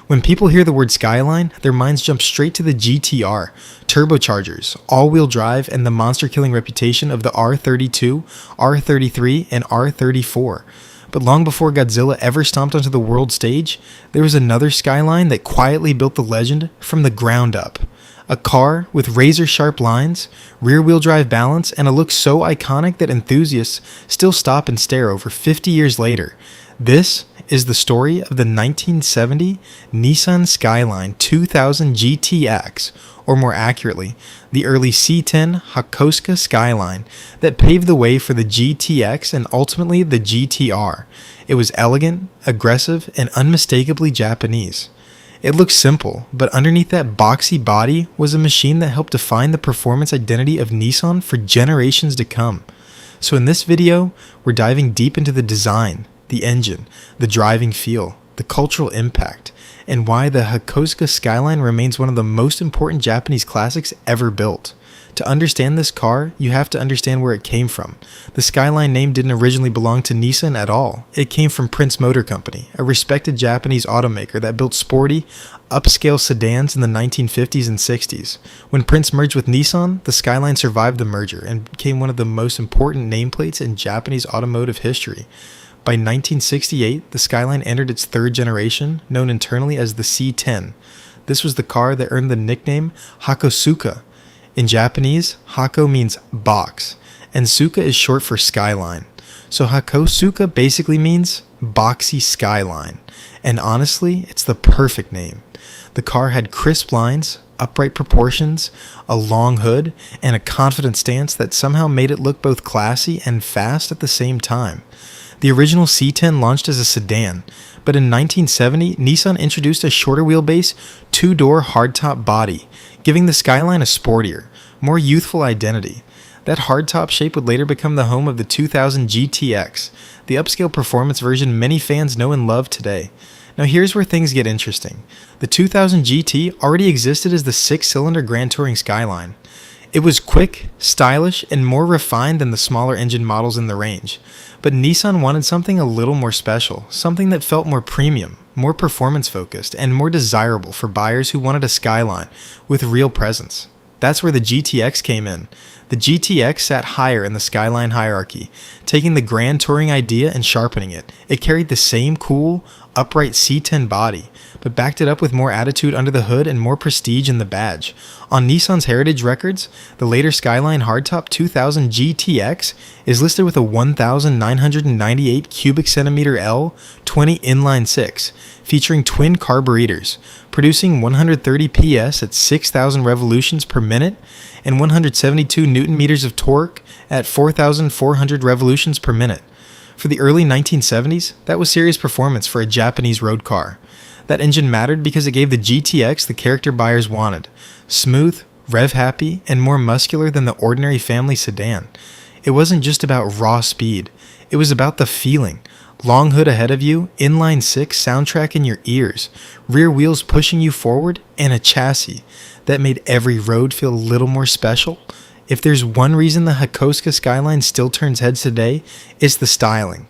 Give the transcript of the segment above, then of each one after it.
When people hear the word Skyline, their minds jump straight to the GTR, turbochargers, all-wheel drive, and the monster-killing reputation of the R32, R33, and R34. But long before Godzilla ever stomped onto the world stage, there was another Skyline that quietly built the legend from the ground up. A car with razor-sharp lines, rear-wheel drive balance, and a look so iconic that enthusiasts still stop and stare over 50 years later. This is the story of the 1970 Nissan Skyline 2000 GTX, or more accurately, the early C10 Hakosuka Skyline that paved the way for the GTX and ultimately the GTR. It was elegant, aggressive, and unmistakably Japanese. It looked simple, but underneath that boxy body was a machine that helped define the performance identity of Nissan for generations to come. So in this video, we're diving deep into the design, the engine, the driving feel, the cultural impact, and why the Hakosuka Skyline remains one of the most important Japanese classics ever built. To understand this car, you have to understand where it came from. The Skyline name didn't originally belong to Nissan at all. It came from Prince Motor Company, a respected Japanese automaker that built sporty, upscale sedans in the 1950s and 60s. When Prince merged with Nissan, the Skyline survived the merger and became one of the most important nameplates in Japanese automotive history. By 1968, the Skyline entered its third generation, known internally as the C10. This was the car that earned the nickname Hakosuka. In Japanese, Hako means box, and Suka is short for skyline. So Hakosuka basically means boxy skyline. And honestly, it's the perfect name. The car had crisp lines, upright proportions, a long hood, and a confident stance that somehow made it look both classy and fast at the same time. The original C10 launched as a sedan, but in 1970, Nissan introduced a shorter wheelbase, two-door hardtop body, giving the Skyline a sportier, more youthful identity. That hardtop shape would later become the home of the 2000 GTX, the upscale performance version many fans know and love today. Now here's where things get interesting. The 2000 GT already existed as the six-cylinder Grand Touring Skyline. It was quick, stylish, and more refined than the smaller engine models in the range. But Nissan wanted something a little more special, something that felt more premium, more performance-focused, and more desirable for buyers who wanted a Skyline with real presence. That's where the GTX came in. The GTX sat higher in the Skyline hierarchy, taking the Grand Touring idea and sharpening it. It carried the same cool, upright C10 body, but backed it up with more attitude under the hood and more prestige in the badge. On Nissan's heritage records, the later Skyline Hardtop 2000 GTX is listed with a 1,998 cubic centimeter L 20 inline 6, featuring twin carburetors, producing 130 PS at 6,000 revolutions per minute and 172 Newton meters of torque at 4,400 revolutions per minute. For the early 1970s, that was serious performance for a Japanese road car. That engine mattered because it gave the GTX the character buyers wanted: smooth, rev-happy, and more muscular than the ordinary family sedan. It wasn't just about raw speed, it was about the feeling. Long hood ahead of you, inline 6 soundtrack in your ears, rear wheels pushing you forward, and a chassis that made every road feel a little more special. If there's one reason the Hakosuka Skyline still turns heads today, it's the styling.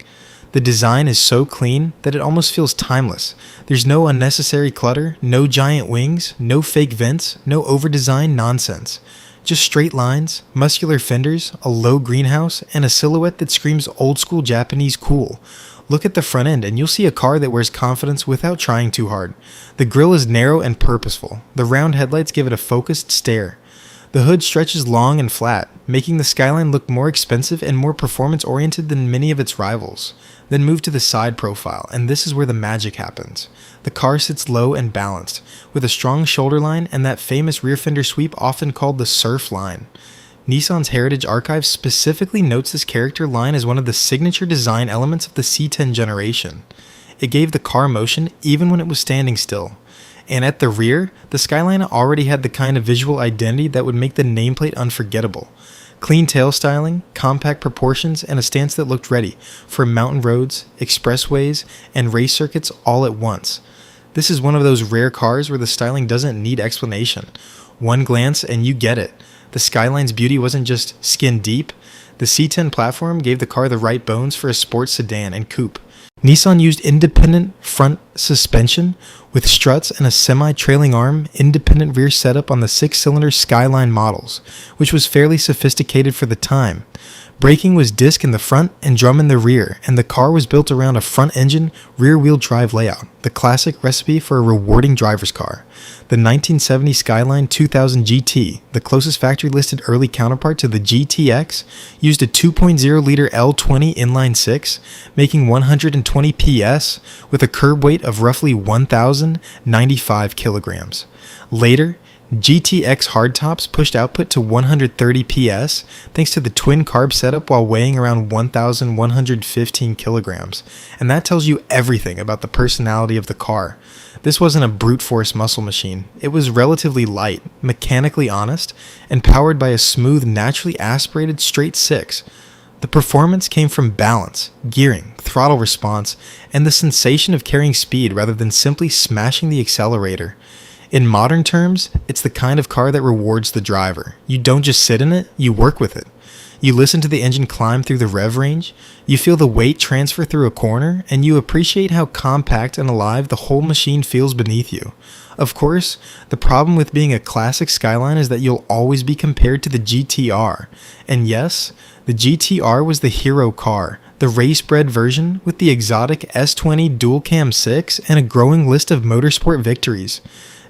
The design is so clean that it almost feels timeless. There's no unnecessary clutter, no giant wings, no fake vents, no over-designed nonsense. Just straight lines, muscular fenders, a low greenhouse, and a silhouette that screams old-school Japanese cool. Look at the front end and you'll see a car that wears confidence without trying too hard. The grille is narrow and purposeful. The round headlights give it a focused stare. The hood stretches long and flat, making the Skyline look more expensive and more performance-oriented than many of its rivals. Then move to the side profile, and this is where the magic happens. The car sits low and balanced, with a strong shoulder line and that famous rear fender sweep often called the surf line. Nissan's Heritage Archive specifically notes this character line as one of the signature design elements of the C10 generation. It gave the car motion even when it was standing still. And at the rear, the Skyline already had the kind of visual identity that would make the nameplate unforgettable. Clean tail styling, compact proportions, and a stance that looked ready for mountain roads, expressways, and race circuits all at once. This is one of those rare cars where the styling doesn't need explanation. One glance and you get it. The Skyline's beauty wasn't just skin deep. The C10 platform gave the car the right bones for a sports sedan and coupe. Nissan used independent front suspension with struts and a semi-trailing arm independent rear setup on the 6-cylinder Skyline models, which was fairly sophisticated for the time. Braking was disc in the front and drum in the rear, and the car was built around a front-engine, rear-wheel drive layout, the classic recipe for a rewarding driver's car. The 1970 Skyline 2000 GT, the closest factory-listed early counterpart to the GTX, used a 2.0-liter L20 inline-six, making 120 PS, with a curb weight of roughly 1,095 kilograms. Later, GTX hardtops pushed output to 130 PS thanks to the twin carb setup while weighing around 1,115 kilograms, and that tells you everything about the personality of the car. This wasn't a brute force muscle machine. It was relatively light, mechanically honest, and powered by a smooth, naturally aspirated straight six. The performance came from balance, gearing, throttle response, and the sensation of carrying speed rather than simply smashing the accelerator. In modern terms, it's the kind of car that rewards the driver. You don't just sit in it, you work with it. You listen to the engine climb through the rev range, you feel the weight transfer through a corner, and you appreciate how compact and alive the whole machine feels beneath you. Of course, the problem with being a classic Skyline is that you'll always be compared to the GTR. And yes, the GTR was the hero car, the race-bred version with the exotic S20 dual-cam 6 and a growing list of motorsport victories.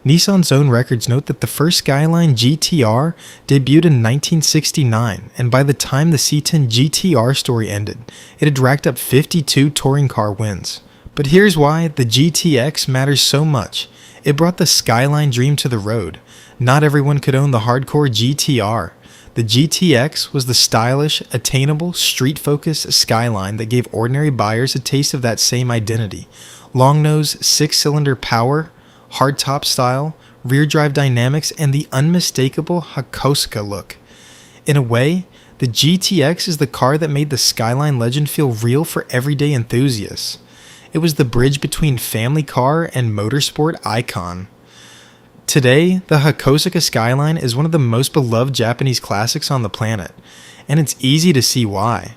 Nissan's own records note that the first Skyline GTR debuted in 1969, and by the time the C10 GTR story ended, it had racked up 52 touring car wins. But here's why the GTX matters so much. It brought the Skyline dream to the road. Not everyone could own the hardcore GTR. The GTX was the stylish, attainable, street-focused Skyline that gave ordinary buyers a taste of that same identity. Long-nose, 6-cylinder power, hardtop style, rear drive dynamics, and the unmistakable Hakosuka look. In a way, the GTX is the car that made the Skyline legend feel real for everyday enthusiasts. It was the bridge between family car and motorsport icon. Today, the Hakosuka Skyline is one of the most beloved Japanese classics on the planet, and it's easy to see why.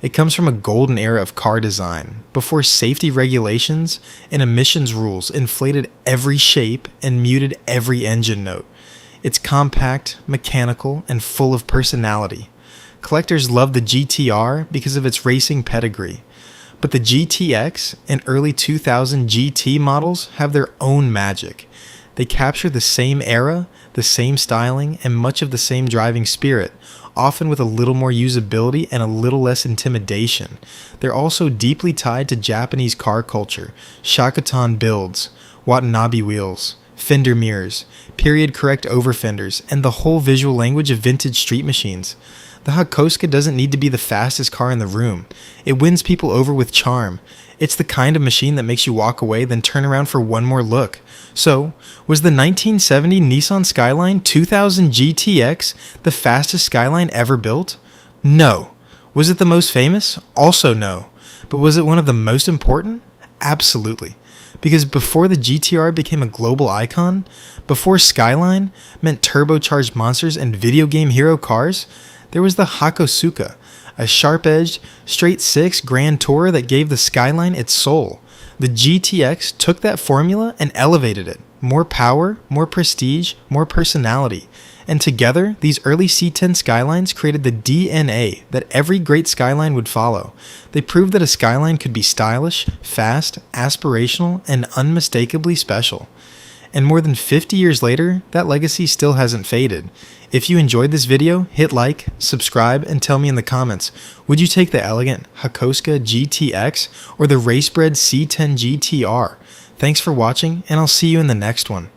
It comes from a golden era of car design, before safety regulations and emissions rules inflated every shape and muted every engine note. It's compact, mechanical, and full of personality. Collectors love the GTR because of its racing pedigree, but the GTX and early 2000 GT models have their own magic. They capture the same era, the same styling, and much of the same driving spirit, often with a little more usability and a little less intimidation. They're also deeply tied to Japanese car culture, shakotan builds, Watanabe wheels, fender mirrors, period-correct over-fenders, and the whole visual language of vintage street machines. The Hakosuka doesn't need to be the fastest car in the room. It wins people over with charm. It's the kind of machine that makes you walk away, then turn around for one more look. So, was the 1970 Nissan Skyline 2000 GTX the fastest Skyline ever built? No. Was it the most famous? Also no. But was it one of the most important? Absolutely. Because before the GTR became a global icon, before Skyline meant turbocharged monsters and video game hero cars, there was the Hakosuka, a sharp-edged, straight-six Grand Tourer that gave the Skyline its soul. The GTX took that formula and elevated it. More power, more prestige, more personality. And together, these early C10 Skylines created the DNA that every great Skyline would follow. They proved that a Skyline could be stylish, fast, aspirational, and unmistakably special. And more than 50 years later, that legacy still hasn't faded. If you enjoyed this video, hit like, subscribe, and tell me in the comments, would you take the elegant Hakosuka GTX or the race-bred C10 GTR? Thanks for watching, and I'll see you in the next one.